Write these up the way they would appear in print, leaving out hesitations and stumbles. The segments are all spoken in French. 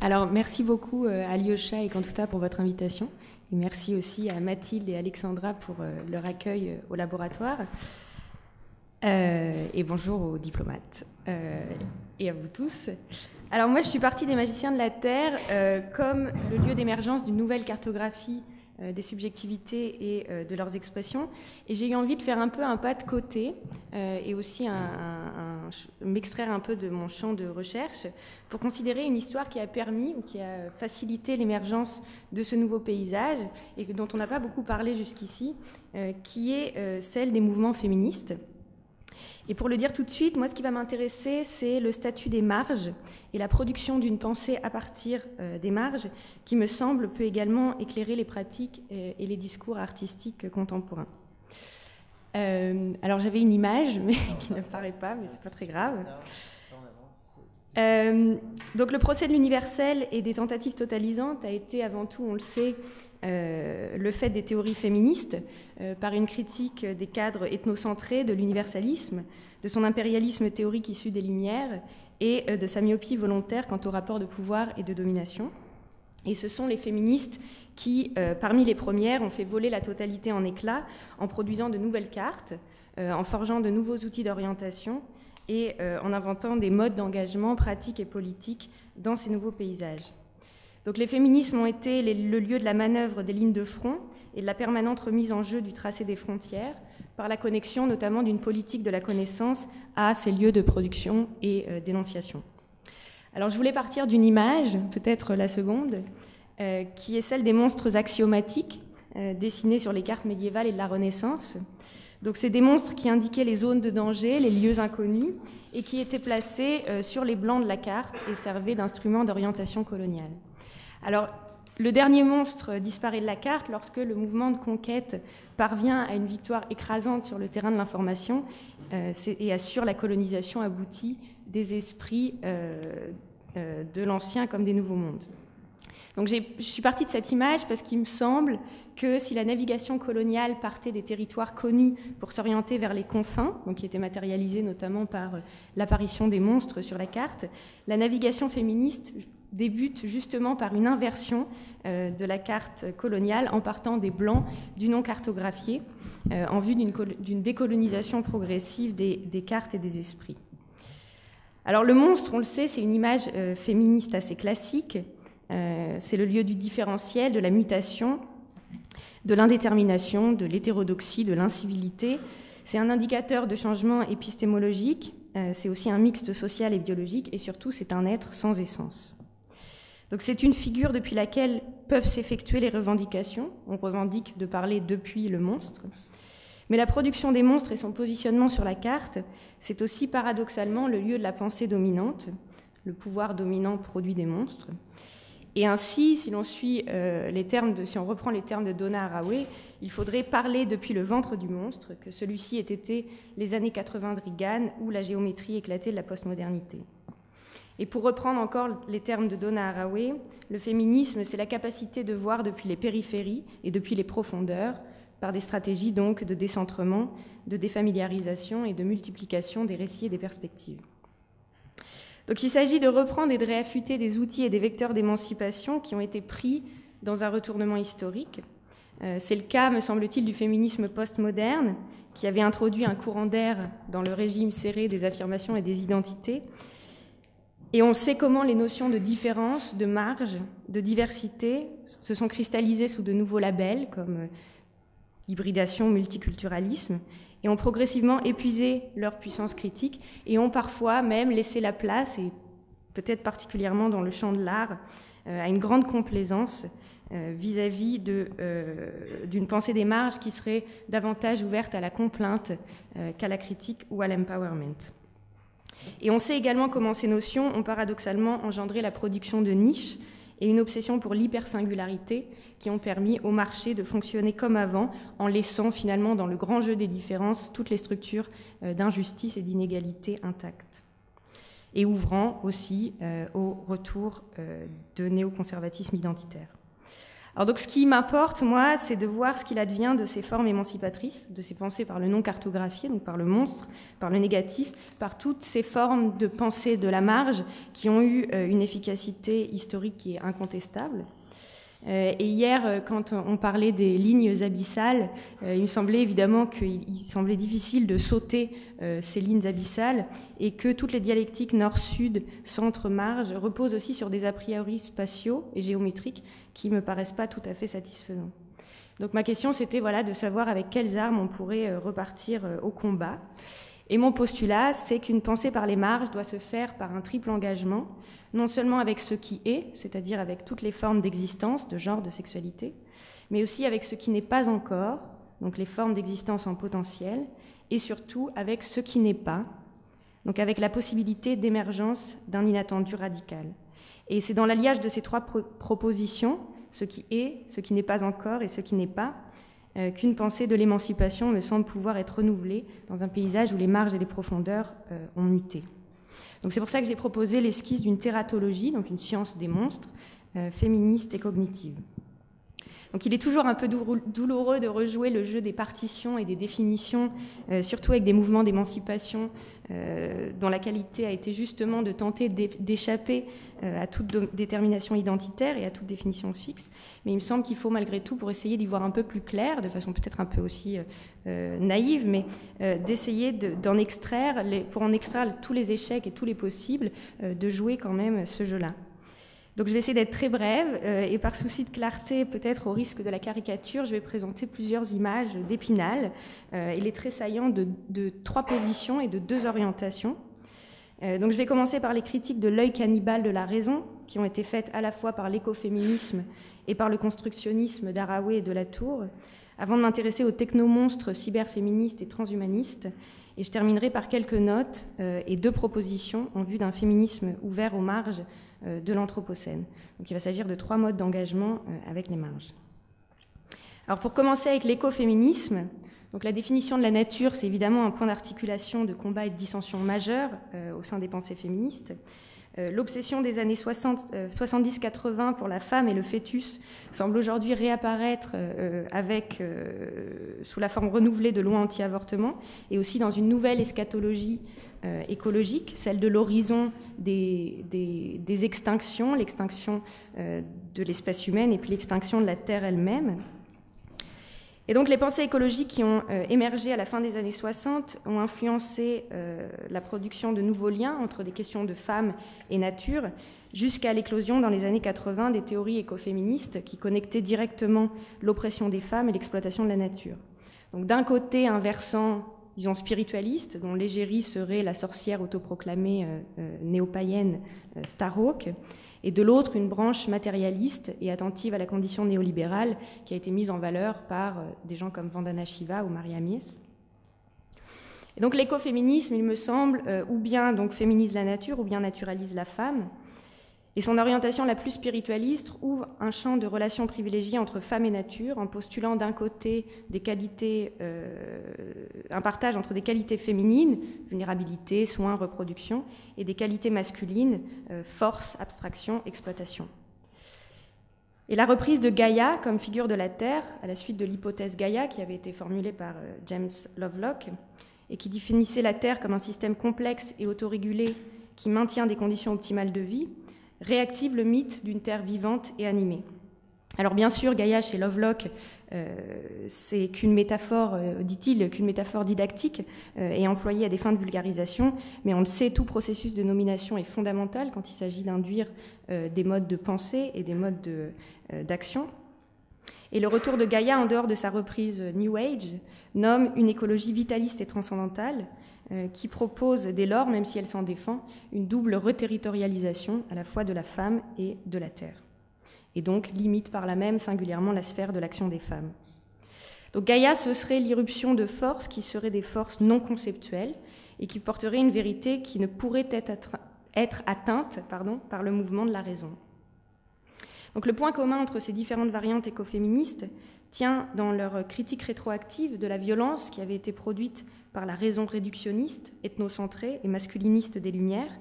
Alors, merci beaucoup à Alyosha et Kantouta pour votre invitation. Et merci aussi à Mathilde et Alexandra pour leur accueil au laboratoire. Et bonjour aux diplomates et à vous tous. Alors moi, je suis partie des Magiciens de la Terre comme le lieu d'émergence d'une nouvelle cartographie des subjectivités et de leurs expressions. Et j'ai eu envie de faire un peu un pas de côté et aussi m'extraire un peu de mon champ de recherche pour considérer une histoire qui a permis ou qui a facilité l'émergence de ce nouveau paysage et dont on n'a pas beaucoup parlé jusqu'ici, qui est celle des mouvements féministes. Et pour le dire tout de suite, moi, ce qui va m'intéresser, c'est le statut des marges et la production d'une pensée à partir des marges, qui me semble peut également éclairer les pratiques et les discours artistiques contemporains. Alors j'avais une image, mais qui n'apparaît pas, mais c'est pas très grave. Donc le procès de l'universel et des tentatives totalisantes a été avant tout, on le sait, le fait des théories féministes par une critique des cadres ethnocentrés de l'universalisme, de son impérialisme théorique issu des Lumières et de sa myopie volontaire quant au rapport de pouvoir et de domination. Et ce sont les féministes qui, parmi les premières, ont fait voler la totalité en éclats en produisant de nouvelles cartes, en forgeant de nouveaux outils d'orientation et en inventant des modes d'engagement pratiques et politiques dans ces nouveaux paysages. Donc les féminismes ont été le lieu de la manœuvre des lignes de front et de la permanente remise en jeu du tracé des frontières, par la connexion notamment d'une politique de la connaissance à ces lieux de production et d'énonciation. Alors je voulais partir d'une image, peut-être la seconde, qui est celle des monstres axiomatiques dessinés sur les cartes médiévales et de la Renaissance. Donc c'est des monstres qui indiquaient les zones de danger, les lieux inconnus, et qui étaient placés sur les blancs de la carte et servaient d'instruments d'orientation coloniale. Alors, le dernier monstre disparaît de la carte lorsque le mouvement de conquête parvient à une victoire écrasante sur le terrain de l'information et assure la colonisation aboutie des esprits de l'ancien comme des nouveaux mondes. Donc je suis partie de cette image parce qu'il me semble que si la navigation coloniale partait des territoires connus pour s'orienter vers les confins, donc qui étaient matérialisés notamment par l'apparition des monstres sur la carte, la navigation féministe débute justement par une inversion de la carte coloniale en partant des blancs du non cartographié en vue d'une décolonisation progressive des cartes et des esprits. Alors le monstre, on le sait, c'est une image féministe assez classique. C'est le lieu du différentiel, de la mutation, de l'indétermination, de l'hétérodoxie, de l'incivilité. C'est un indicateur de changement épistémologique, c'est aussi un mixte social et biologique, et surtout c'est un être sans essence. Donc c'est une figure depuis laquelle peuvent s'effectuer les revendications. On revendique de parler depuis le monstre. Mais la production des monstres et son positionnement sur la carte, c'est aussi paradoxalement le lieu de la pensée dominante. Le pouvoir dominant produit des monstres. Et ainsi, si on reprend les termes de Donna Haraway, il faudrait parler depuis le ventre du monstre, que celui-ci ait été les années 80 de Reagan ou la géométrie éclatée de la postmodernité. Et pour reprendre encore les termes de Donna Haraway, le féminisme, c'est la capacité de voir depuis les périphéries et depuis les profondeurs, par des stratégies donc de décentrement, de défamiliarisation et de multiplication des récits et des perspectives. Donc il s'agit de reprendre et de réaffûter des outils et des vecteurs d'émancipation qui ont été pris dans un retournement historique. C'est le cas, me semble-t-il, du féminisme postmoderne, qui avait introduit un courant d'air dans le régime serré des affirmations et des identités. Et on sait comment les notions de différence, de marge, de diversité se sont cristallisées sous de nouveaux labels comme hybridation, multiculturalisme, et ont progressivement épuisé leur puissance critique et ont parfois même laissé la place, et peut-être particulièrement dans le champ de l'art, à une grande complaisance vis-à-vis d'une pensée des marges qui serait davantage ouverte à la complainte qu'à la critique ou à l'empowerment. Et on sait également comment ces notions ont paradoxalement engendré la production de niches et une obsession pour l'hypersingularité qui ont permis au marché de fonctionner comme avant en laissant finalement dans le grand jeu des différences toutes les structures d'injustice et d'inégalité intactes et ouvrant aussi au retour de néoconservatisme identitaire. Alors donc ce qui m'importe, moi, c'est de voir ce qu'il advient de ces formes émancipatrices, de ces pensées par le non cartographié, donc par le monstre, par le négatif, par toutes ces formes de pensée de la marge qui ont eu une efficacité historique qui est incontestable. Et hier, quand on parlait des lignes abyssales, il me semblait évidemment qu'il semblait difficile de sauter ces lignes abyssales et que toutes les dialectiques nord-sud, centre-marge reposent aussi sur des a priori spatiaux et géométriques qui ne me paraissent pas tout à fait satisfaisants. Donc ma question, c'était de savoir avec quelles armes on pourrait repartir au combat. Et mon postulat, c'est qu'une pensée par les marges doit se faire par un triple engagement, non seulement avec ce qui est, c'est-à-dire avec toutes les formes d'existence, de genre, de sexualité, mais aussi avec ce qui n'est pas encore, donc les formes d'existence en potentiel, et surtout avec ce qui n'est pas, donc avec la possibilité d'émergence d'un inattendu radical. Et c'est dans l'alliage de ces trois propositions, ce qui est, ce qui n'est pas encore et ce qui n'est pas, qu'une pensée de l'émancipation me semble pouvoir être renouvelée dans un paysage où les marges et les profondeurs ont muté. Donc c'est pour ça que j'ai proposé l'esquisse d'une tératologie, donc une science des monstres, féministe et cognitive. Donc il est toujours un peu douloureux de rejouer le jeu des partitions et des définitions, surtout avec des mouvements d'émancipation dont la qualité a été justement de tenter d'échapper à toute détermination identitaire et à toute définition fixe. Mais il me semble qu'il faut malgré tout, pour essayer d'y voir un peu plus clair, de façon peut-être un peu aussi naïve, mais d'essayer d'en extraire, pour en extraire tous les échecs et tous les possibles, de jouer quand même ce jeu-là. Donc je vais essayer d'être très brève et par souci de clarté, peut-être au risque de la caricature, je vais présenter plusieurs images d'Épinal. Il est très saillant de trois positions et de deux orientations. Donc je vais commencer par les critiques de l'œil cannibale de la raison, qui ont été faites à la fois par l'écoféminisme et par le constructionnisme d'Haraway et de Latour, avant de m'intéresser aux technomonstres cyberféministes et transhumanistes. Et je terminerai par quelques notes et deux propositions en vue d'un féminisme ouvert aux marges de l'Anthropocène. Donc il va s'agir de trois modes d'engagement avec les marges. Alors pour commencer avec l'écoféminisme, donc la définition de la nature, c'est évidemment un point d'articulation de combat et de dissension majeur au sein des pensées féministes. L'obsession des années 70-80 pour la femme et le fœtus semble aujourd'hui réapparaître sous la forme renouvelée de lois anti-avortement et aussi dans une nouvelle eschatologie écologique, celle de l'horizon des extinctions, l'extinction de l'espèce humaine et puis l'extinction de la Terre elle-même. Et donc les pensées écologiques qui ont émergé à la fin des années 60 ont influencé la production de nouveaux liens entre des questions de femmes et nature, jusqu'à l'éclosion dans les années 80 des théories écoféministes qui connectaient directement l'oppression des femmes et l'exploitation de la nature. Donc d'un côté, un versant, disons, spiritualiste, dont l'égérie serait la sorcière autoproclamée néo-païenne Starhawk, et de l'autre, une branche matérialiste et attentive à la condition néolibérale qui a été mise en valeur par des gens comme Vandana Shiva ou Maria Mies. Et donc l'écoféminisme, il me semble, ou bien donc féminise la nature, ou bien naturalise la femme. Et son orientation la plus spiritualiste ouvre un champ de relations privilégiées entre femme et nature, en postulant d'un côté des qualités, un partage entre des qualités féminines, vulnérabilité, soins, reproduction, et des qualités masculines, force, abstraction, exploitation. Et la reprise de Gaïa comme figure de la Terre, à la suite de l'hypothèse Gaïa qui avait été formulée par James Lovelock, et qui définissait la Terre comme un système complexe et autorégulé qui maintient des conditions optimales de vie, réactive le mythe d'une Terre vivante et animée. Alors bien sûr, Gaïa chez Lovelock, c'est qu'une métaphore, dit-il, qu'une métaphore didactique et employée à des fins de vulgarisation, mais on le sait, tout processus de nomination est fondamental quand il s'agit d'induire des modes de pensée et des modes d'action. Et le retour de Gaïa, en dehors de sa reprise New Age, nomme une écologie vitaliste et transcendantale, qui propose dès lors, même si elle s'en défend, une double reterritorialisation à la fois de la femme et de la terre, et donc limite par là même singulièrement la sphère de l'action des femmes. Donc Gaïa, ce serait l'irruption de forces qui seraient des forces non conceptuelles et qui porteraient une vérité qui ne pourrait être atteinte par le mouvement de la raison. Donc le point commun entre ces différentes variantes écoféministes tient dans leur critique rétroactive de la violence qui avait été produite par la raison réductionniste, ethnocentrée et masculiniste des Lumières,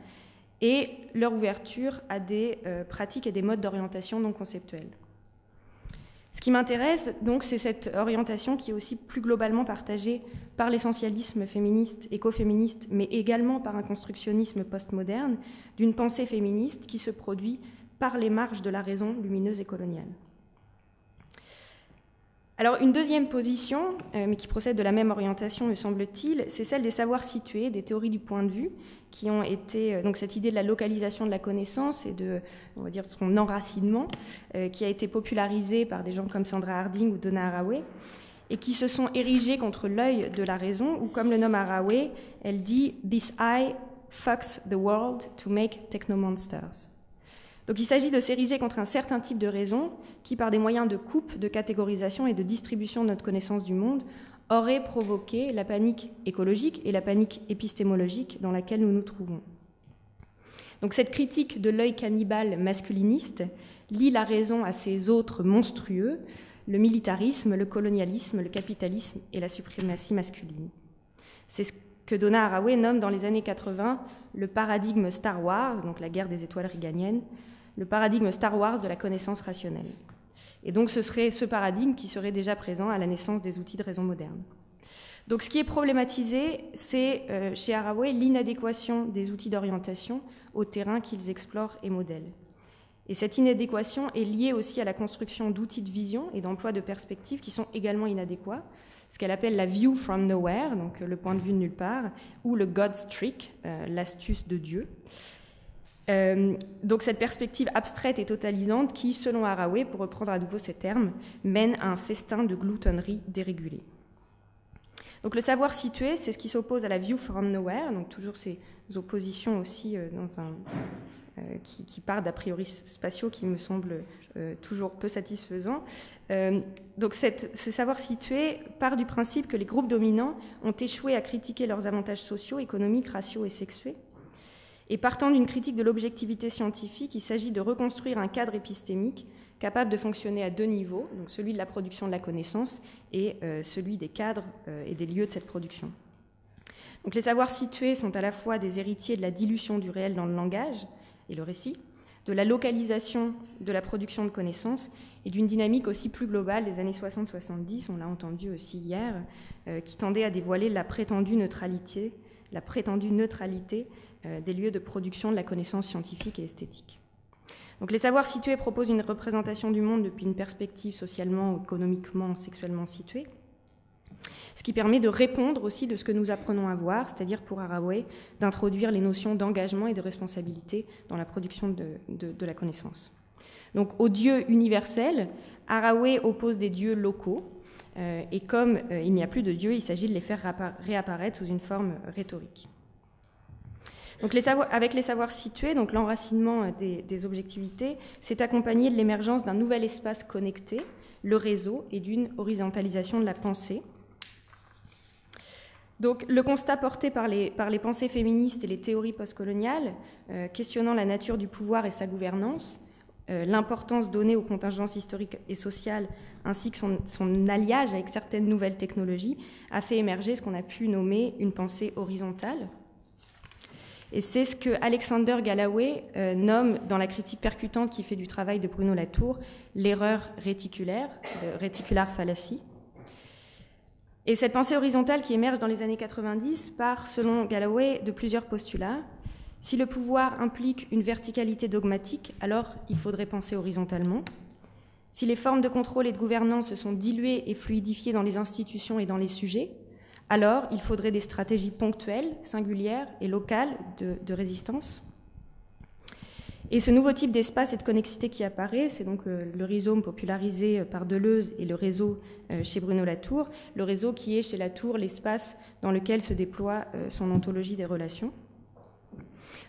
et leur ouverture à des pratiques et des modes d'orientation non conceptuels. Ce qui m'intéresse, donc, c'est cette orientation qui est aussi plus globalement partagée par l'essentialisme féministe, écoféministe, mais également par un constructionnisme postmoderne, d'une pensée féministe qui se produit par les marges de la raison lumineuse et coloniale. Alors, une deuxième position, mais qui procède de la même orientation, me semble-t-il, c'est celle des savoirs situés, des théories du point de vue, qui ont été, donc cette idée de la localisation de la connaissance et de, on va dire, son enracinement, qui a été popularisée par des gens comme Sandra Harding ou Donna Haraway, et qui se sont érigés contre l'œil de la raison, ou comme le nomme Haraway, elle dit « This eye fucks the world to make technomonsters ». Donc il s'agit de s'ériger contre un certain type de raison qui, par des moyens de coupe, de catégorisation et de distribution de notre connaissance du monde, aurait provoqué la panique écologique et la panique épistémologique dans laquelle nous nous trouvons. Donc cette critique de l'œil cannibale masculiniste lie la raison à ses autres monstrueux, le militarisme, le colonialisme, le capitalisme et la suprématie masculine. C'est ce que Donna Haraway nomme dans les années 80 le paradigme Star Wars, donc la guerre des étoiles reaganienne, le paradigme Star Wars de la connaissance rationnelle. Et donc ce serait ce paradigme qui serait déjà présent à la naissance des outils de raison moderne. Donc ce qui est problématisé, c'est chez Haraway l'inadéquation des outils d'orientation au terrain qu'ils explorent et modèlent. Et cette inadéquation est liée aussi à la construction d'outils de vision et d'emploi de perspectives qui sont également inadéquats, ce qu'elle appelle la view from nowhere, donc le point de vue de nulle part, ou le God's trick, l'astuce de Dieu. Donc cette perspective abstraite et totalisante qui, selon Haraway, pour reprendre à nouveau ces termes, mène à un festin de gloutonnerie dérégulée. Donc le savoir situé, c'est ce qui s'oppose à la view from nowhere, donc toujours ces oppositions aussi qui partent d'a priori spatiaux qui me semblent toujours peu satisfaisants. Donc ce savoir situé part du principe que les groupes dominants ont échoué à critiquer leurs avantages sociaux, économiques, raciaux et sexués. Et partant d'une critique de l'objectivité scientifique, il s'agit de reconstruire un cadre épistémique capable de fonctionner à deux niveaux, donc celui de la production de la connaissance et celui des cadres et des lieux de cette production. Donc les savoirs situés sont à la fois des héritiers de la dilution du réel dans le langage et le récit, de la localisation de la production de connaissances et d'une dynamique aussi plus globale des années 60-70, on l'a entendu aussi hier, qui tendait à dévoiler la prétendue neutralité des lieux de production de la connaissance scientifique et esthétique. Donc les savoirs situés proposent une représentation du monde depuis une perspective socialement, économiquement, sexuellement située, ce qui permet de répondre aussi de ce que nous apprenons à voir, c'est-à-dire pour Haraway, d'introduire les notions d'engagement et de responsabilité dans la production de la connaissance. Donc aux dieux universels, Haraway oppose des dieux locaux, et comme il n'y a plus de dieux, il s'agit de les faire réapparaître sous une forme rhétorique. Donc avec les savoirs situés, donc l'enracinement des objectivités, c'est accompagné de l'émergence d'un nouvel espace connecté, le réseau, et d'une horizontalisation de la pensée. Donc le constat porté par les pensées féministes et les théories postcoloniales, questionnant la nature du pouvoir et sa gouvernance, l'importance donnée aux contingences historiques et sociales, ainsi que son alliage avec certaines nouvelles technologies, a fait émerger ce qu'on a pu nommer une pensée horizontale. Et c'est ce que Alexander Galloway nomme, dans la critique percutante qui fait du travail de Bruno Latour, l'erreur réticulaire, de reticular fallacy. Et cette pensée horizontale qui émerge dans les années 90 part, selon Galloway, de plusieurs postulats. Si le pouvoir implique une verticalité dogmatique, alors il faudrait penser horizontalement. Si les formes de contrôle et de gouvernance se sont diluées et fluidifiées dans les institutions et dans les sujets, alors il faudrait des stratégies ponctuelles, singulières et locales de résistance. Et ce nouveau type d'espace et de connexité qui apparaît, c'est donc le rhizome popularisé par Deleuze et le réseau chez Bruno Latour, le réseau qui est chez Latour l'espace dans lequel se déploie son ontologie des relations.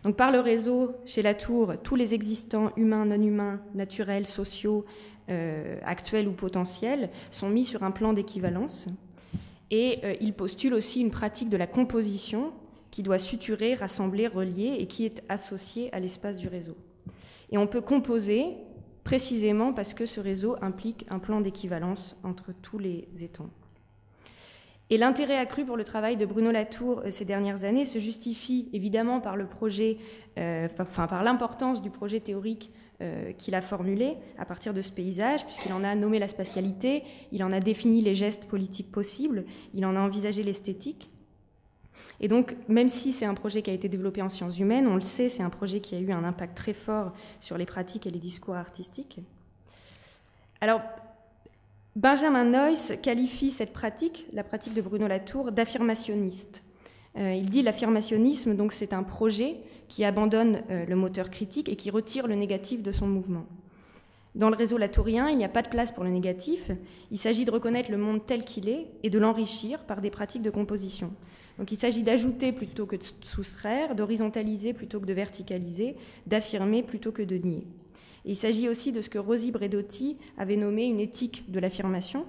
Donc par le réseau, chez Latour, tous les existants humains, non humains, naturels, sociaux, actuels ou potentiels sont mis sur un plan d'équivalence. Et il postule aussi une pratique de la composition qui doit suturer, rassembler, relier et qui est associée à l'espace du réseau. Et on peut composer précisément parce que ce réseau implique un plan d'équivalence entre tous les étangs. Et l'intérêt accru pour le travail de Bruno Latour ces dernières années se justifie évidemment par le projet, par l'importance du projet théorique qu'il a formulé à partir de ce paysage, puisqu'il en a nommé la spatialité, il en a défini les gestes politiques possibles, il en a envisagé l'esthétique. Et donc, même si c'est un projet qui a été développé en sciences humaines, on le sait, c'est un projet qui a eu un impact très fort sur les pratiques et les discours artistiques. Alors, Benjamin Noyce qualifie cette pratique, la pratique de Bruno Latour, d'affirmationniste. Il dit l'affirmationnisme, donc c'est un projet qui abandonne le moteur critique et qui retire le négatif de son mouvement. Dans le réseau latourien, il n'y a pas de place pour le négatif. Il s'agit de reconnaître le monde tel qu'il est et de l'enrichir par des pratiques de composition. Donc il s'agit d'ajouter plutôt que de soustraire, d'horizontaliser plutôt que de verticaliser, d'affirmer plutôt que de nier. Et il s'agit aussi de ce que Rosi Braidotti avait nommé une éthique de l'affirmation,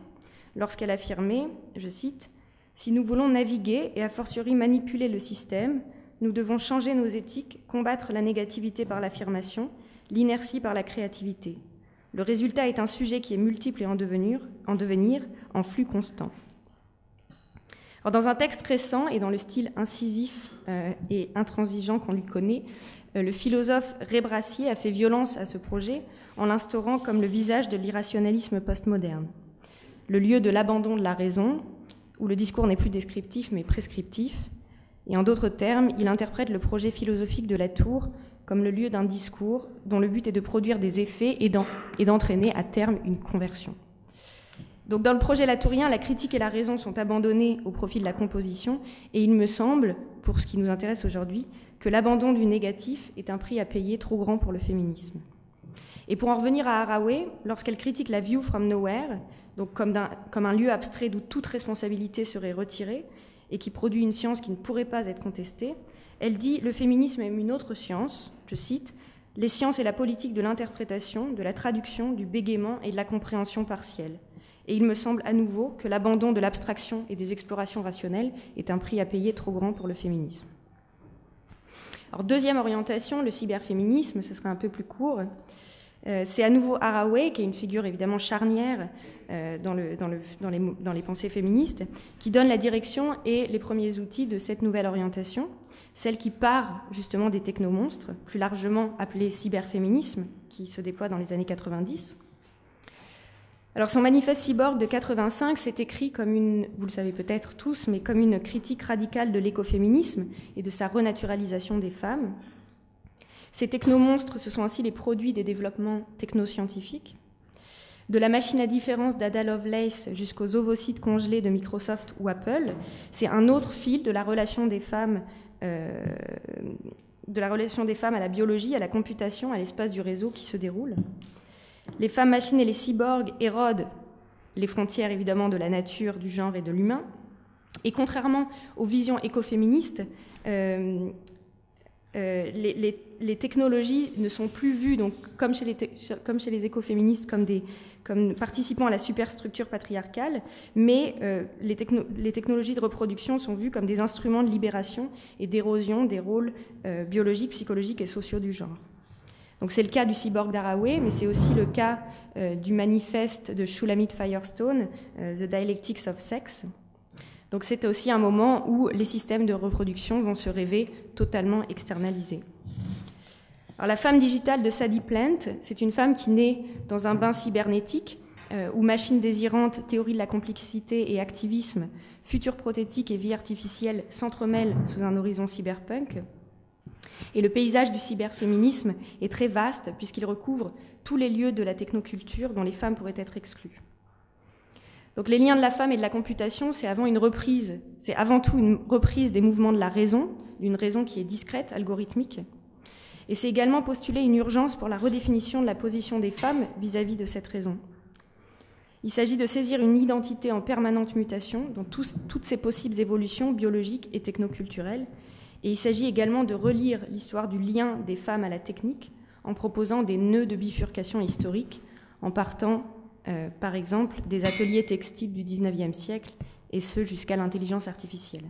lorsqu'elle affirmait, je cite, « Si nous voulons naviguer et a fortiori manipuler le système, nous devons changer nos éthiques, combattre la négativité par l'affirmation, l'inertie par la créativité. Le résultat est un sujet qui est multiple et en devenir, en flux constant. » Alors, dans un texte récent et dans le style incisif et intransigeant qu'on lui connaît, le philosophe Ray Brassier a fait violence à ce projet en l'instaurant comme le visage de l'irrationalisme postmoderne, le lieu de l'abandon de la raison, où le discours n'est plus descriptif mais prescriptif. Et en d'autres termes, il interprète le projet philosophique de Latour comme le lieu d'un discours dont le but est de produire des effets et d'entraîner à terme une conversion. Donc dans le projet latourien, la critique et la raison sont abandonnées au profit de la composition, et il me semble, pour ce qui nous intéresse aujourd'hui, que l'abandon du négatif est un prix à payer trop grand pour le féminisme. Et pour en revenir à Haraway, lorsqu'elle critique la view from nowhere, donc comme un lieu abstrait d'où toute responsabilité serait retirée, et qui produit une science qui ne pourrait pas être contestée, elle dit « Le féminisme aime une autre science, je cite, « les sciences et la politique de l'interprétation, de la traduction, du bégaiement et de la compréhension partielle. » Et il me semble à nouveau que l'abandon de l'abstraction et des explorations rationnelles est un prix à payer trop grand pour le féminisme. Alors, deuxième orientation, le cyberféminisme, ce sera un peu plus court. C'est à nouveau Haraway, qui est une figure évidemment charnière dans les pensées féministes, qui donne la direction et les premiers outils de cette nouvelle orientation, celle qui part justement des technomonstres, plus largement appelée cyberféminisme, qui se déploie dans les années 90. Alors son manifeste cyborg de 85 s'est écrit comme une, vous le savez peut-être tous, mais comme une critique radicale de l'écoféminisme et de sa renaturalisation des femmes. Ces technomonstres, ce sont ainsi les produits des développements technoscientifiques. De la machine à différence d'Ada Lovelace jusqu'aux ovocytes congelés de Microsoft ou Apple, c'est un autre fil de la relation des femmes à la biologie, à la computation, à l'espace du réseau qui se déroule. Les femmes machines et les cyborgs érodent les frontières évidemment de la nature, du genre et de l'humain. Et contrairement aux visions écoféministes, les technologies ne sont plus vues, donc, comme chez les écoféministes, comme participant à la superstructure patriarcale, mais les technologies de reproduction sont vues comme des instruments de libération et d'érosion des rôles biologiques, psychologiques et sociaux du genre. Donc c'est le cas du cyborg d'Haraway, mais c'est aussi le cas du manifeste de Shulamit Firestone, The Dialectics of Sex. Donc c'est aussi un moment où les systèmes de reproduction vont se révéler totalement externalisés. Alors, la femme digitale de Sadie Plant, c'est une femme qui naît dans un bain cybernétique où machine désirante, théorie de la complexité et activisme, futur prothétique et vie artificielle s'entremêlent sous un horizon cyberpunk. Et le paysage du cyberféminisme est très vaste puisqu'il recouvre tous les lieux de la technoculture dont les femmes pourraient être exclues. Donc les liens de la femme et de la computation, c'est avant tout une reprise des mouvements de la raison, d'une raison qui est discrète, algorithmique. Et c'est également postuler une urgence pour la redéfinition de la position des femmes vis-à-vis de cette raison. Il s'agit de saisir une identité en permanente mutation dans toutes ces possibles évolutions biologiques et technoculturelles. Et il s'agit également de relire l'histoire du lien des femmes à la technique en proposant des nœuds de bifurcation historique, en partant, par exemple, des ateliers textiles du XIXe siècle, et ce jusqu'à l'intelligence artificielle.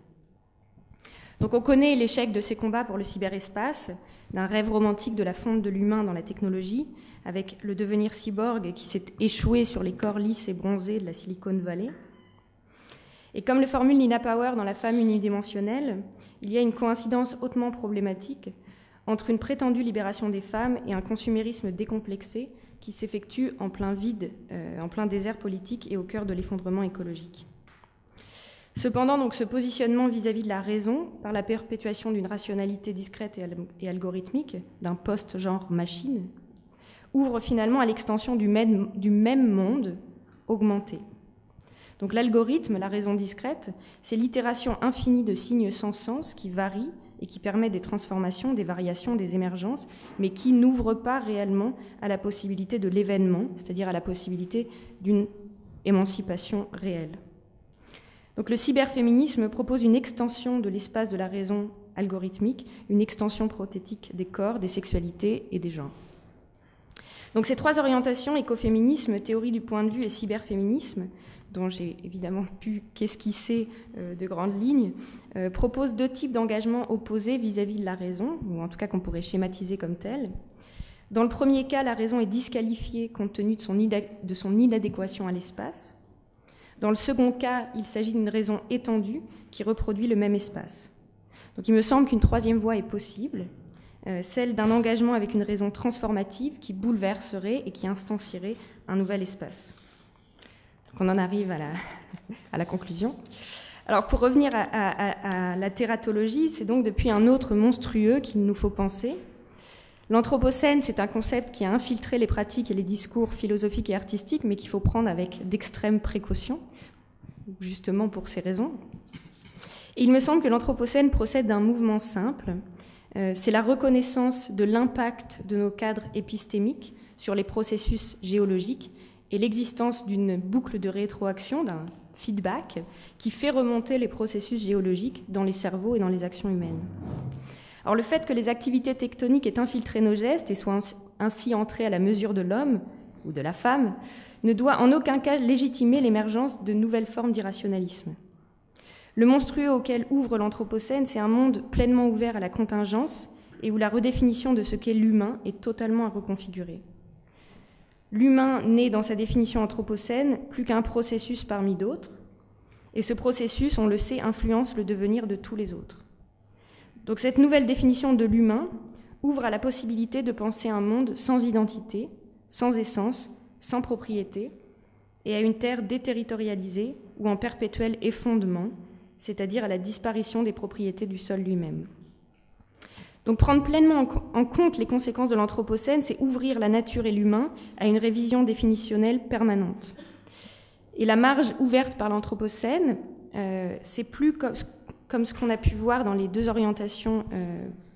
Donc on connaît l'échec de ces combats pour le cyberespace, d'un rêve romantique de la fonte de l'humain dans la technologie, avec le devenir cyborg qui s'est échoué sur les corps lisses et bronzés de la Silicon Valley. Et comme le formule Nina Power dans La femme unidimensionnelle, il y a une coïncidence hautement problématique entre une prétendue libération des femmes et un consumérisme décomplexé qui s'effectue en plein vide, en plein désert politique et au cœur de l'effondrement écologique. Cependant, donc, ce positionnement vis-à-vis de la raison, par la perpétuation d'une rationalité discrète et algorithmique, d'un post-genre machine, ouvre finalement à l'extension du même monde augmenté. Donc l'algorithme, la raison discrète, c'est l'itération infinie de signes sans sens qui varient et qui permet des transformations, des variations, des émergences, mais qui n'ouvre pas réellement à la possibilité de l'événement, c'est-à-dire à la possibilité d'une émancipation réelle. Donc le cyberféminisme propose une extension de l'espace de la raison algorithmique, une extension prothétique des corps, des sexualités et des genres. Donc ces trois orientations, écoféminisme, théorie du point de vue et cyberféminisme, dont j'ai évidemment pu qu'esquisser de grandes lignes, proposent deux types d'engagements opposés vis-à-vis de la raison, ou en tout cas qu'on pourrait schématiser comme tel. Dans le premier cas, la raison est disqualifiée compte tenu de son inadéquation à l'espace. Dans le second cas, il s'agit d'une raison étendue qui reproduit le même espace. Donc il me semble qu'une troisième voie est possible, celle d'un engagement avec une raison transformative qui bouleverserait et qui instancierait un nouvel espace. Donc on en arrive à la conclusion. Alors pour revenir à la tératologie, c'est donc depuis un autre monstrueux qu'il nous faut penser. L'anthropocène, c'est un concept qui a infiltré les pratiques et les discours philosophiques et artistiques, mais qu'il faut prendre avec d'extrêmes précautions, justement pour ces raisons. Et il me semble que l'anthropocène procède d'un mouvement simple. C'est la reconnaissance de l'impact de nos cadres épistémiques sur les processus géologiques et l'existence d'une boucle de rétroaction, d'un feedback, qui fait remonter les processus géologiques dans les cerveaux et dans les actions humaines. Alors le fait que les activités tectoniques aient infiltré nos gestes et soient ainsi entrées à la mesure de l'homme ou de la femme ne doit en aucun cas légitimer l'émergence de nouvelles formes d'irrationalisme. Le monstrueux auquel ouvre l'anthropocène, c'est un monde pleinement ouvert à la contingence et où la redéfinition de ce qu'est l'humain est totalement à reconfigurer. L'humain n'est dans sa définition anthropocène plus qu'un processus parmi d'autres, et ce processus, on le sait, influence le devenir de tous les autres. Donc cette nouvelle définition de l'humain ouvre à la possibilité de penser un monde sans identité, sans essence, sans propriété, et à une terre déterritorialisée ou en perpétuel effondrement, c'est-à-dire à la disparition des propriétés du sol lui-même. Donc prendre pleinement en compte les conséquences de l'anthropocène, c'est ouvrir la nature et l'humain à une révision définitionnelle permanente. Et la marge ouverte par l'anthropocène, c'est plus comme ce qu'on a pu voir dans les deux orientations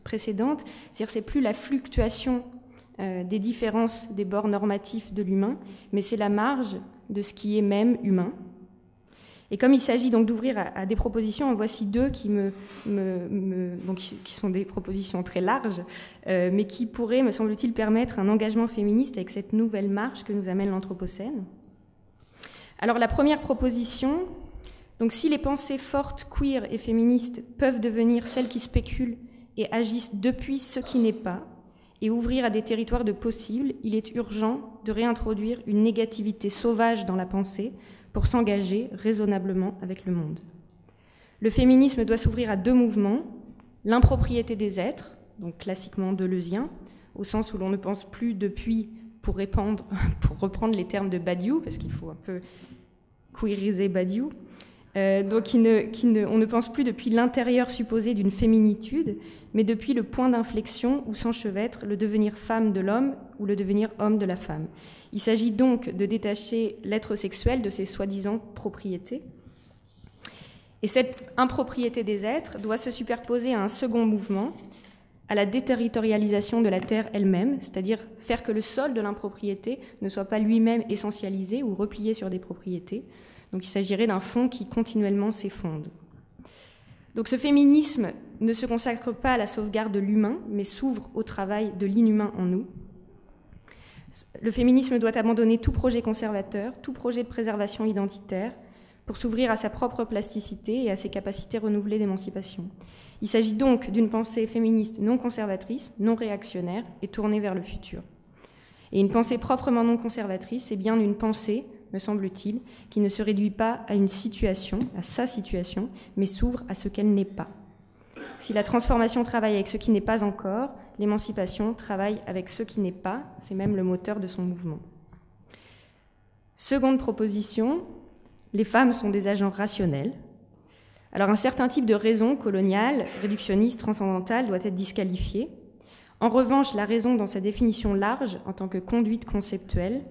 précédentes, c'est-à-dire c'est plus la fluctuation des différences des bords normatifs de l'humain, mais c'est la marge de ce qui est même humain. Et comme il s'agit donc d'ouvrir à des propositions, en voici deux qui sont des propositions très larges, mais qui pourraient, me semble-t-il, permettre un engagement féministe avec cette nouvelle marche que nous amène l'anthropocène. Alors la première proposition, donc si les pensées fortes, queer et féministes peuvent devenir celles qui spéculent et agissent depuis ce qui n'est pas, et ouvrir à des territoires de possibles, il est urgent de réintroduire une négativité sauvage dans la pensée, pour s'engager raisonnablement avec le monde. Le féminisme doit s'ouvrir à deux mouvements, l'impropriété des êtres, donc classiquement deleuzien, au sens où l'on ne pense plus depuis, pour reprendre les termes de Badiou, parce qu'il faut un peu queeriser Badiou, donc on ne pense plus depuis l'intérieur supposé d'une féminitude, mais depuis le point d'inflexion où s'enchevêtre le devenir femme de l'homme ou le devenir homme de la femme. Il s'agit donc de détacher l'être sexuel de ses soi-disant propriétés. Et cette impropriété des êtres doit se superposer à un second mouvement, à la déterritorialisation de la terre elle-même, c'est-à-dire faire que le sol de l'impropriété ne soit pas lui-même essentialisé ou replié sur des propriétés. Donc il s'agirait d'un fond qui continuellement s'effondre. Donc ce féminisme ne se consacre pas à la sauvegarde de l'humain, mais s'ouvre au travail de l'inhumain en nous. Le féminisme doit abandonner tout projet conservateur, tout projet de préservation identitaire, pour s'ouvrir à sa propre plasticité et à ses capacités renouvelées d'émancipation. Il s'agit donc d'une pensée féministe non conservatrice, non réactionnaire et tournée vers le futur. Et une pensée proprement non conservatrice, c'est bien une pensée me semble-t-il, qui ne se réduit pas à une situation, à sa situation, mais s'ouvre à ce qu'elle n'est pas. Si la transformation travaille avec ce qui n'est pas encore, l'émancipation travaille avec ce qui n'est pas, c'est même le moteur de son mouvement. Seconde proposition, les femmes sont des agents rationnels. Alors un certain type de raison coloniale, réductionniste, transcendantale doit être disqualifié. En revanche, la raison dans sa définition large, en tant que conduite conceptuelle,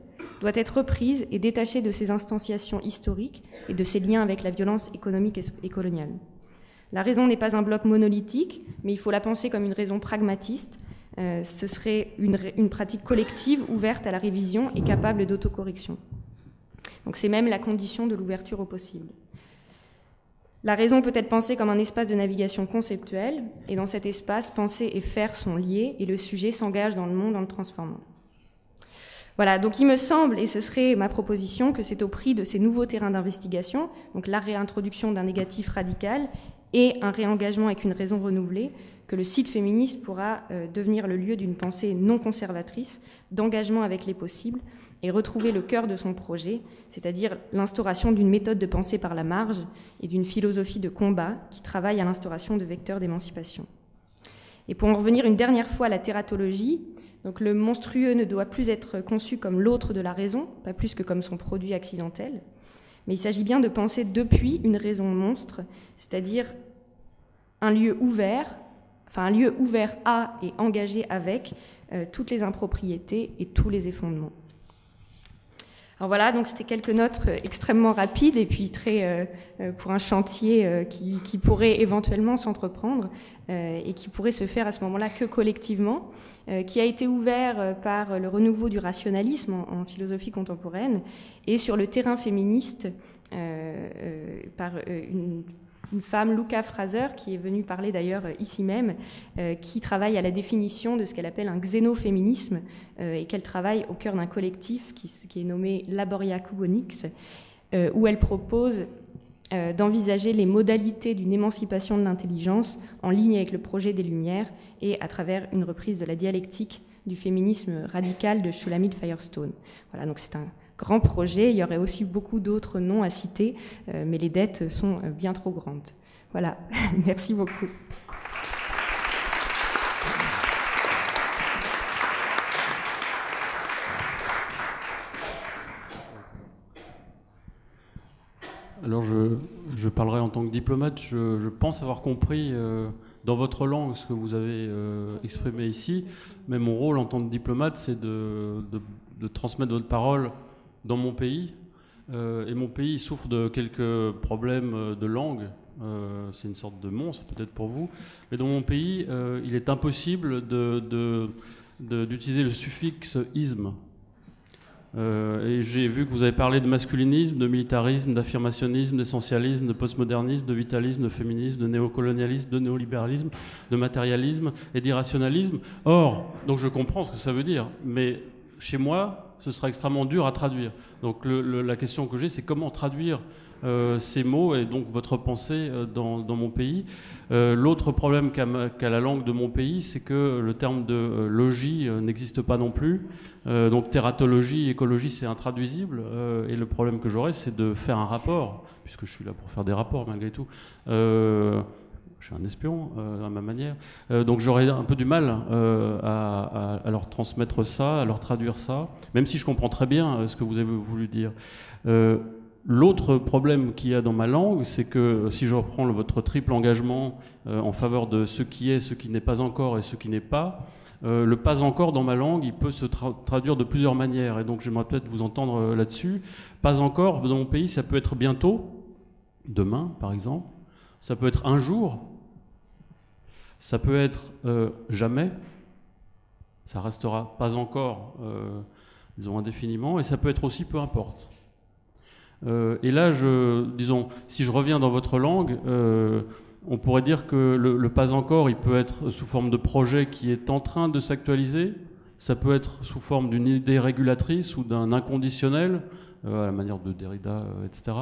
doit être reprise et détachée de ses instanciations historiques et de ses liens avec la violence économique et coloniale. La raison n'est pas un bloc monolithique, mais il faut la penser comme une raison pragmatiste. Ce serait une pratique collective ouverte à la révision et capable d'autocorrection. Donc c'est même la condition de l'ouverture au possible. La raison peut être pensée comme un espace de navigation conceptuelle, et dans cet espace, penser et faire sont liés, et le sujet s'engage dans le monde en le transformant. Voilà, donc il me semble, et ce serait ma proposition, que c'est au prix de ces nouveaux terrains d'investigation, donc la réintroduction d'un négatif radical et un réengagement avec une raison renouvelée, que le site féministe pourra devenir le lieu d'une pensée non conservatrice, d'engagement avec les possibles, et retrouver le cœur de son projet, c'est-à-dire l'instauration d'une méthode de pensée par la marge et d'une philosophie de combat qui travaille à l'instauration de vecteurs d'émancipation. Et pour en revenir une dernière fois à la tératologie, donc le monstrueux ne doit plus être conçu comme l'autre de la raison, pas plus que comme son produit accidentel, mais il s'agit bien de penser depuis une raison monstre, c'est-à-dire un lieu ouvert à et engagé avec toutes les impropriétés et tous les effondrements. Alors voilà, donc c'était quelques notes extrêmement rapides et puis très pour un chantier qui pourrait éventuellement s'entreprendre et qui pourrait se faire à ce moment-là que collectivement, qui a été ouvert par le renouveau du rationalisme en philosophie contemporaine et sur le terrain féministe par une femme, Luca Fraser, qui est venue parler d'ailleurs ici même, qui travaille à la définition de ce qu'elle appelle un xénoféminisme et qu'elle travaille au cœur d'un collectif qui est nommé Laboria Cubonix, où elle propose d'envisager les modalités d'une émancipation de l'intelligence en ligne avec le projet des Lumières et à travers une reprise de la dialectique du féminisme radical de Shulamit Firestone. Voilà, donc c'est un grand projet, il y aurait aussi beaucoup d'autres noms à citer, mais les dettes sont bien trop grandes. Voilà, merci beaucoup. Alors je parlerai en tant que diplomate, je pense avoir compris dans votre langue ce que vous avez exprimé ici, mais mon rôle en tant que diplomate, c'est de transmettre votre parole dans mon pays, et mon pays souffre de quelques problèmes de langue, c'est une sorte de monstre peut-être pour vous, mais dans mon pays, il est impossible d'utiliser le suffixe « isme ». Et j'ai vu que vous avez parlé de masculinisme, de militarisme, d'affirmationnisme, d'essentialisme, de postmodernisme, de vitalisme, de féminisme, de néocolonialisme, de néolibéralisme, de matérialisme et d'irrationalisme. Or, donc je comprends ce que ça veut dire, mais chez moi, ce sera extrêmement dur à traduire. Donc la question que j'ai, c'est comment traduire ces mots et donc votre pensée dans mon pays. L'autre problème qu'a la langue de mon pays, c'est que le terme de logis n'existe pas non plus. Donc tératologie, écologie, c'est intraduisible. Et le problème que j'aurais, c'est de faire un rapport, puisque je suis là pour faire des rapports malgré tout. Je suis un espion à ma manière. Donc j'aurais un peu du mal à leur transmettre ça, à leur traduire ça, même si je comprends très bien ce que vous avez voulu dire. L'autre problème qu'il y a dans ma langue, c'est que si je reprends votre triple engagement en faveur de ce qui est, ce qui n'est pas encore et ce qui n'est pas, le pas encore dans ma langue, il peut se traduire de plusieurs manières. Et donc j'aimerais peut-être vous entendre là-dessus. Pas encore, dans mon pays, ça peut être bientôt, demain par exemple. Ça peut être un jour, ça peut être jamais, ça restera pas encore, disons indéfiniment, et ça peut être aussi peu importe. Et là, disons, si je reviens dans votre langue, on pourrait dire que le pas encore, il peut être sous forme de projet qui est en train de s'actualiser, ça peut être sous forme d'une idée régulatrice ou d'un inconditionnel, à la manière de Derrida, etc.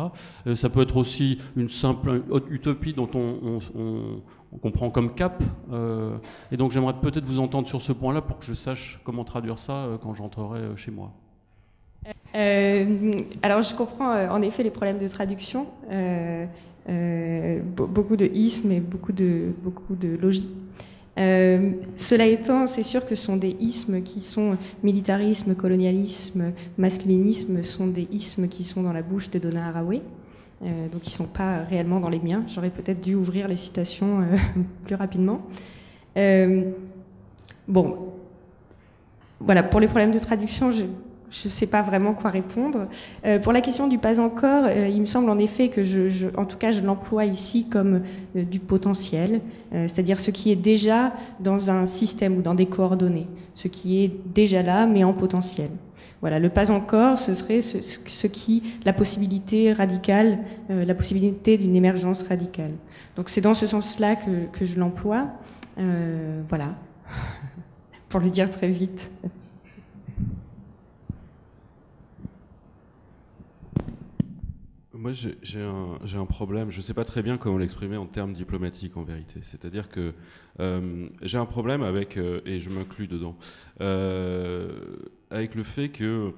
Ça peut être aussi une simple utopie dont on comprend comme cap. Et donc j'aimerais peut-être vous entendre sur ce point-là pour que je sache comment traduire ça quand j'entrerai chez moi. Alors, je comprends en effet les problèmes de traduction, beaucoup de ismes et beaucoup de logis. Cela étant, c'est sûr que ce sont des ismes qui sont militarisme, colonialisme, masculinisme, sont des ismes qui sont dans la bouche de Donna Haraway, donc ils ne sont pas réellement dans les miens. J'aurais peut-être dû ouvrir les citations plus rapidement. Bon, voilà, pour les problèmes de traduction, je ne sais pas vraiment quoi répondre. Pour la question du pas encore, il me semble en effet que en tout cas, je l'emploie ici comme du potentiel, c'est-à-dire ce qui est déjà dans un système ou dans des coordonnées, ce qui est déjà là, mais en potentiel. Voilà, le pas encore, ce serait la possibilité radicale, la possibilité d'une émergence radicale. Donc c'est dans ce sens-là que je l'emploie. Voilà, pour le dire très vite. Moi, j'ai un problème. Je ne sais pas très bien comment l'exprimer en termes diplomatiques, en vérité. C'est-à-dire que j'ai un problème avec, et je m'inclus dedans, avec le fait que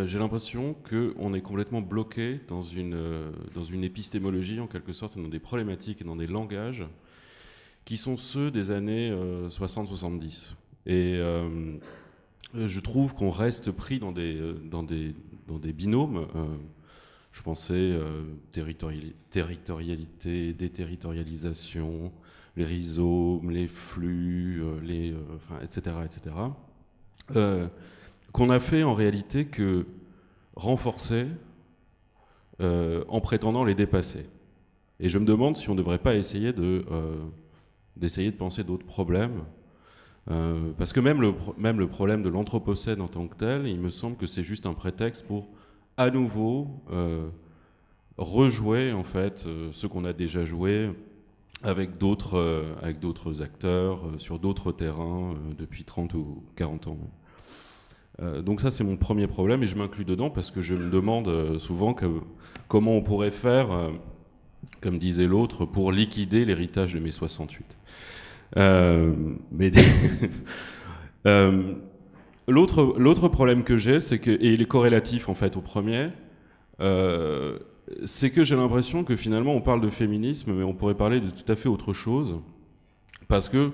j'ai l'impression qu'on est complètement bloqué dans une épistémologie, en quelque sorte, dans des problématiques et dans des langages qui sont ceux des années 60-70. Et je trouve qu'on reste pris dans des binômes. Je pensais territorialité, déterritorialisation, les rhizomes, les flux, etc., etc. Qu'on a fait en réalité que renforcer en prétendant les dépasser. Et je me demande si on ne devrait pas essayer d'essayer de penser d'autres problèmes. Parce que même le problème de l'anthropocène en tant que tel, il me semble que c'est juste un prétexte pour à nouveau rejouer en fait ce qu'on a déjà joué avec d'autres acteurs sur d'autres terrains depuis 30 ou 40 ans. Donc ça c'est mon premier problème et je m'inclus dedans parce que je me demande souvent comment on pourrait faire, comme disait l'autre, pour liquider l'héritage de mai 68. L'autre problème que j'ai, c'est que, et il est corrélatif en fait au premier, c'est que j'ai l'impression que finalement on parle de féminisme, mais on pourrait parler de tout à fait autre chose, parce que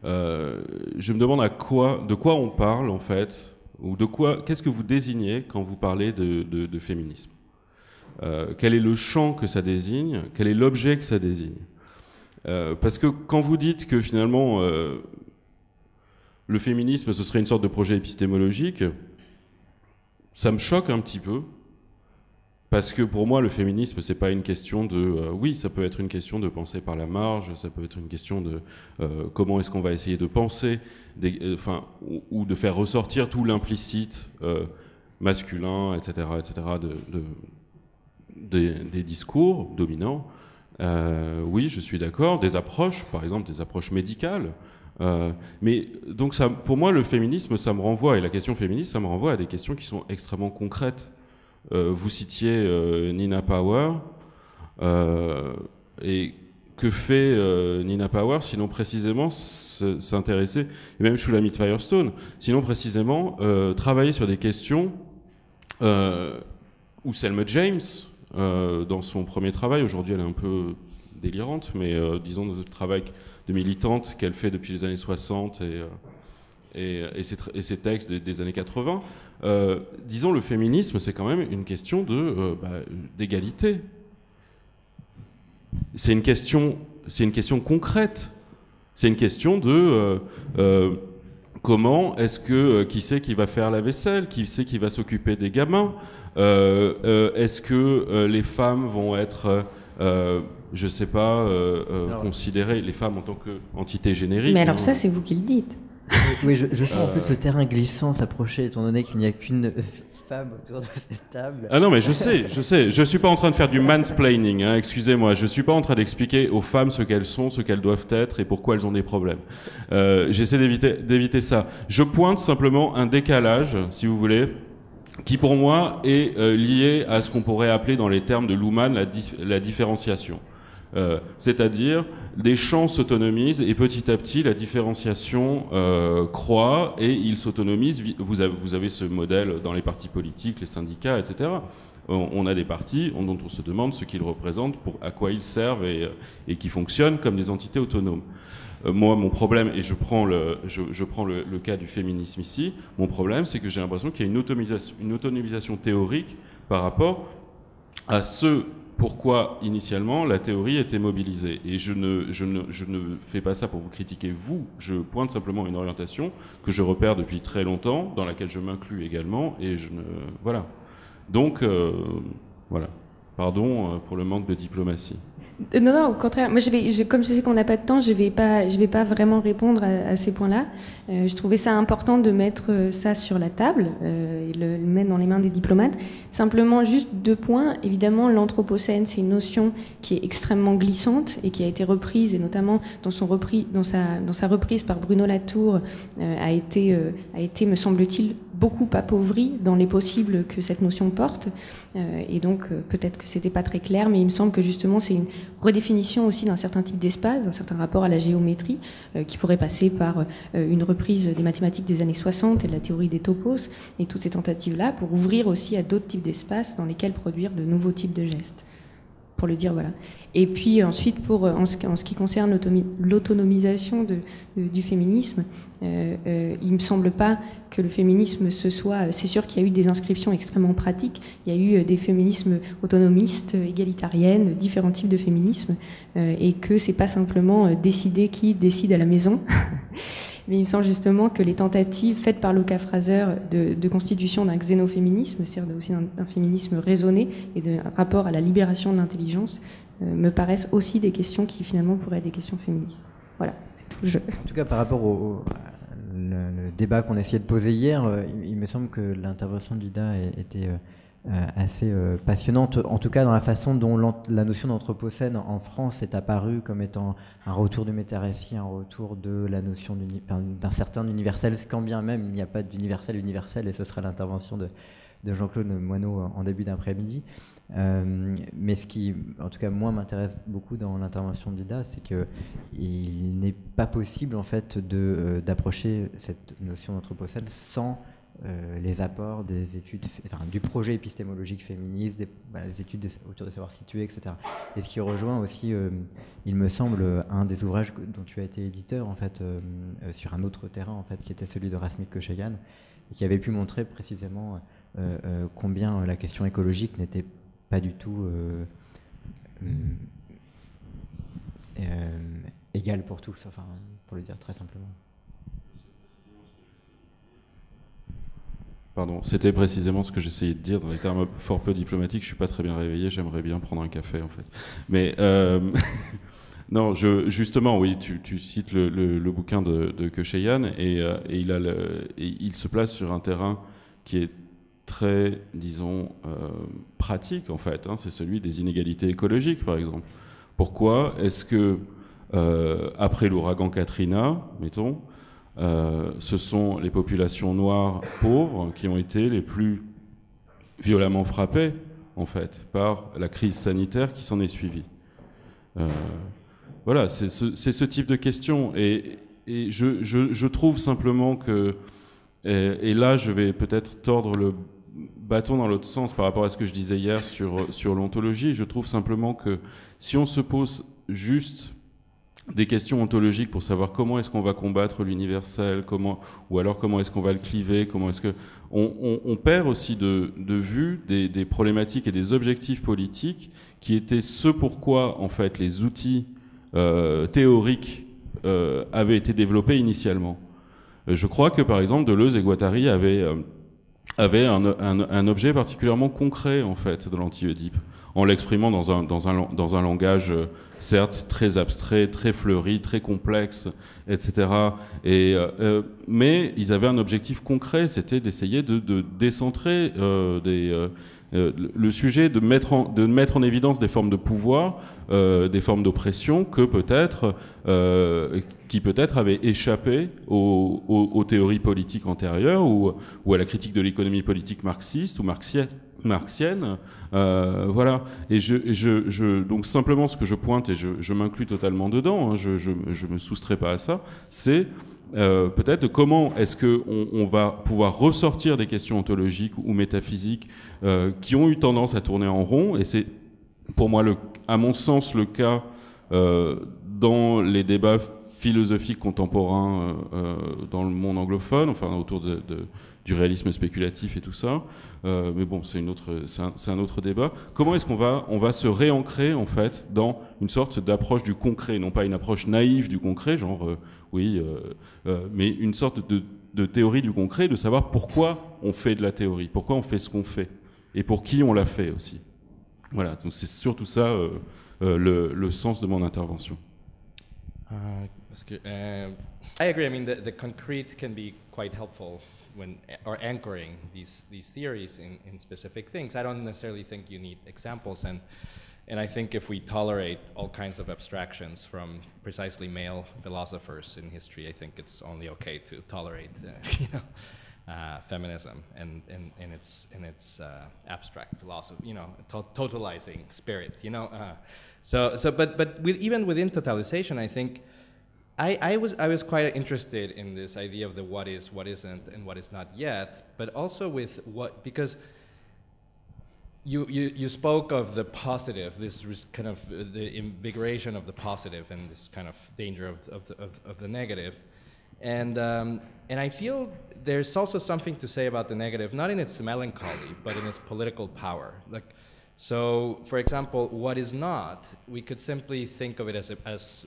je me demande de quoi on parle en fait, ou qu'est-ce que vous désignez quand vous parlez de féminisme. Quel est le champ que ça désigne, quel est l'objet que ça désigne. Parce que quand vous dites que finalement le féminisme, ce serait une sorte de projet épistémologique, ça me choque un petit peu, parce que pour moi, le féminisme, c'est pas une question de... oui, ça peut être une question de penser par la marge, ça peut être une question de comment est-ce qu'on va essayer de penser, ou de faire ressortir tout l'implicite masculin, etc., des discours dominants. Oui, je suis d'accord, des approches, par exemple des approches médicales. Mais donc ça, pour moi, le féminisme, ça me renvoie, et la question féministe, ça me renvoie à des questions qui sont extrêmement concrètes. Vous citiez Nina Power, et que fait Nina Power, sinon précisément s'intéresser, et même Shulamit Firestone, sinon précisément travailler sur des questions, ou Selma James, dans son premier travail, aujourd'hui elle est un peu délirante, mais disons dans le travail de militante qu'elle fait depuis les années 60 et ses textes des années 80, disons le féminisme c'est quand même une question d'égalité. C'est une question concrète. C'est une question de comment est-ce que qui c'est qui va faire la vaisselle, qui c'est qui va s'occuper des gamins, est-ce que les femmes vont être je sais pas, considérer les femmes en tant qu'entité générique. Mais alors ça, c'est vous qui le dites. Oui, je sens en plus le terrain glissant s'approcher, étant donné qu'il n'y a qu'une femme autour de cette table. Ah non, mais je sais. Je suis pas en train de faire du mansplaining, hein, excusez-moi. Je suis pas en train d'expliquer aux femmes ce qu'elles sont, ce qu'elles doivent être et pourquoi elles ont des problèmes. J'essaie d'éviter ça. Je pointe simplement un décalage, si vous voulez, qui pour moi est lié à ce qu'on pourrait appeler dans les termes de Luhmann la différenciation. C'est-à-dire, les champs s'autonomisent et petit à petit, la différenciation croît et ils s'autonomisent. Vous avez ce modèle dans les partis politiques, les syndicats, etc. On a des partis dont on se demande ce qu'ils représentent, à quoi ils servent et qui fonctionnent comme des entités autonomes. Moi, mon problème, et je prends le cas du féminisme ici, mon problème, c'est que j'ai l'impression qu'il y a une autonomisation théorique par rapport à ce pourquoi, initialement, la théorie était mobilisée. Et je ne fais pas ça pour vous critiquer, vous. Je pointe simplement une orientation que je repère depuis très longtemps, dans laquelle je m'inclus également, et voilà. Donc, voilà. Pardon pour le manque de diplomatie. Non, au contraire. Moi, comme je sais qu'on n'a pas de temps, je vais pas vraiment répondre à ces points-là. Je trouvais ça important de mettre ça sur la table et le mettre dans les mains des diplomates. Simplement, juste 2 points. Évidemment, l'anthropocène, c'est une notion qui est extrêmement glissante et qui a été reprise, et notamment dans sa reprise par Bruno Latour, a été, me semble-t-il, beaucoup appauvrie dans les possibles que cette notion porte. Et donc, peut-être que c'était pas très clair, mais il me semble que justement, c'est une redéfinition aussi d'un certain type d'espace, d'un certain rapport à la géométrie, qui pourrait passer par une reprise des mathématiques des années 60 et de la théorie des topos, et toutes ces tentatives-là, pour ouvrir aussi à d'autres types d'espaces dans lesquels produire de nouveaux types de gestes. Pour le dire, voilà. Et puis ensuite, en ce qui concerne l'autonomisation du féminisme, il me semble pas que le féminisme c'est sûr qu'il y a eu des inscriptions extrêmement pratiques, il y a eu des féminismes autonomistes, égalitariennes, différents types de féminisme, et que c'est pas simplement décider qui décide à la maison. Mais il me semble justement que les tentatives faites par Luca Fraser de constitution d'un xénoféminisme, c'est-à-dire aussi d'un féminisme raisonné et d'un rapport à la libération de l'intelligence, me paraissent aussi des questions qui finalement pourraient être des questions féministes. Voilà, c'est tout le jeu. En tout cas, par rapport au débat qu'on essayait de poser hier, il me semble que l'intervention d'Ida était assez passionnante, en tout cas dans la façon dont la notion d'anthropocène en France est apparue comme étant un retour du métarécit, un retour de la notion d'un certain universel, quand bien même il n'y a pas d'universel universel, et ce sera l'intervention de Jean-Claude Moineau en début d'après-midi. Mais ce qui, en tout cas, moi, m'intéresse beaucoup dans l'intervention d'Ida, c'est qu'il n'est pas possible, en fait, d'approcher cette notion d'anthropocène sans les apports des études, du projet épistémologique féministe, des études autour des savoirs situés, etc. Et ce qui rejoint aussi, il me semble, un des ouvrages dont tu as été éditeur, en fait, sur un autre terrain, en fait, qui était celui de Rasmik Koshegan, et qui avait pu montrer précisément combien la question écologique n'était pas du tout égale pour tous, enfin, pour le dire très simplement. Pardon, c'était précisément ce que j'essayais de dire dans des termes fort peu diplomatiques. Je suis pas très bien réveillé, j'aimerais bien prendre un café en fait. Mais non, justement, oui, tu cites le bouquin de Koshegan et il se place sur un terrain qui est très, disons, pratique en fait. C'est celui des inégalités écologiques, par exemple. Pourquoi est-ce que après l'ouragan Katrina, mettons, ce sont les populations noires pauvres qui ont été les plus violemment frappées, en fait, par la crise sanitaire qui s'en est suivie. Voilà, c'est ce type de question. Et je trouve simplement que... Et là, je vais peut-être tordre le bâton dans l'autre sens par rapport à ce que je disais hier sur l'ontologie. Je trouve simplement que si on se pose juste des questions ontologiques pour savoir comment est-ce qu'on va combattre l'universel, ou alors comment est-ce qu'on va le cliver, comment est-ce que on perd aussi de vue des problématiques et des objectifs politiques qui étaient ce pourquoi en fait les outils théoriques avaient été développés initialement. Je crois que par exemple Deleuze et Guattari avaient un objet particulièrement concret en fait de l'anti-Oedipe, en l'exprimant dans un langage certes très abstrait, très fleuri, très complexe, etc. Mais ils avaient un objectif concret, c'était d'essayer de décentrer le sujet de mettre en évidence des formes de pouvoir, des formes d'oppression qui peut-être avaient échappé aux théories politiques antérieures ou à la critique de l'économie politique marxiste ou marxienne. Voilà. Et donc simplement ce que je pointe, et je m'inclus totalement dedans, hein, je me soustrais pas à ça, c'est peut-être de comment est-ce qu'on va pouvoir ressortir des questions ontologiques ou métaphysiques qui ont eu tendance à tourner en rond, et c'est pour moi, à mon sens, le cas dans les débats philosophiques contemporains dans le monde anglophone, enfin autour du réalisme spéculatif et tout ça. Mais bon, c'est un autre débat. Comment est-ce qu'on va se réancrer en fait dans une sorte d'approche du concret, non pas une approche naïve du concret, genre mais une sorte de théorie du concret, de savoir pourquoi on fait de la théorie, pourquoi on fait ce qu'on fait et pour qui on l'a fait aussi. Voilà, donc c'est surtout ça le sens de mon intervention. I agree. I mean, the concrete can be quite helpful or anchoring these theories in specific things. I don't necessarily think you need examples, and I think if we tolerate all kinds of abstractions from precisely male philosophers in history, I think it's only okay to tolerate, feminism and its abstract philosophy, totalizing spirit, but even within totalization, I think I was quite interested in this idea of the what is, what isn't, and what is not yet, but also with because you spoke of the positive, this kind of the invigoration of the positive and this kind of danger of the negative. And I feel there's also something to say about the negative, not in its melancholy, but in its political power. So, for example, what is not, we could simply think of it as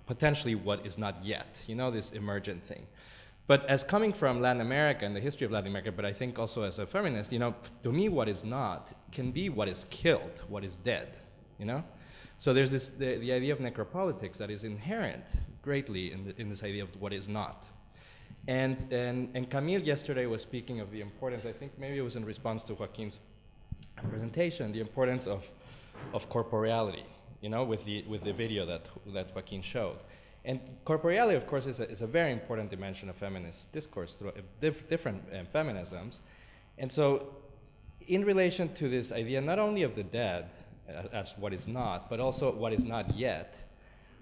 potentially what is not yet, this emergent thing. But as coming from Latin America and the history of Latin America, but I think also as a feminist, to me what is not can be what is killed, what is dead, So there's the idea of necropolitics that is inherent greatly in this idea of what is not. And Camille yesterday was speaking of the importance, I think maybe it was in response to Joaquin's presentation, the importance of corporeality, with the video that Joaquin showed. And corporeality, of course, is a very important dimension of feminist discourse through different feminisms. And so in relation to this idea, not only of the dead as what is not, but also what is not yet,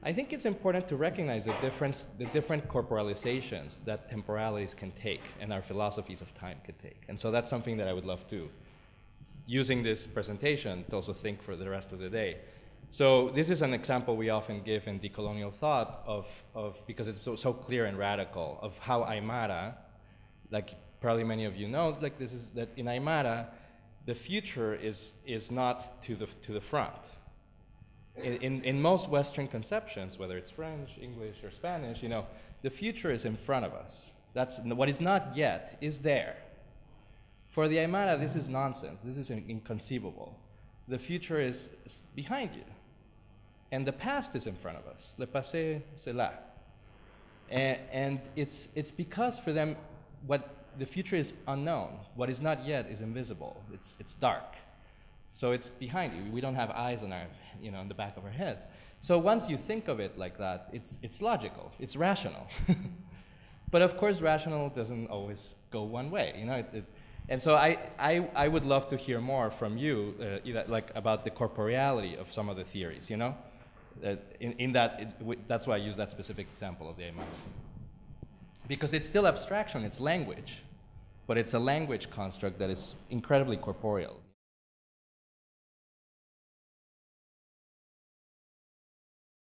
I think it's important to recognize the different corporalizations that temporalities can take and our philosophies of time can take. And so that's something that I would love to, using this presentation, to also think for the rest of the day. So this is an example we often give in decolonial thought of because it's so clear and radical, of how Aymara, like probably many of you know, that in Aymara, the future is not to the front. In most Western conceptions, whether it's French, English, or Spanish, the future is in front of us. That's what is not yet is there. For the Aymara, this is nonsense. This is inconceivable. The future is behind you. And the past is in front of us. Le passé, c'est là. And it's because for them, the future is unknown. What is not yet is invisible. It's dark. So it's behind you. We don't have eyes on in the back of our heads. So once you think of it like that, it's logical. It's rational. But of course, rational doesn't always go one way. And so I would love to hear more from you, about the corporeality of some of the theories. That's why I use that specific example of the Aymara. Because it's still abstraction, it's language, but it's a language construct that is incredibly corporeal.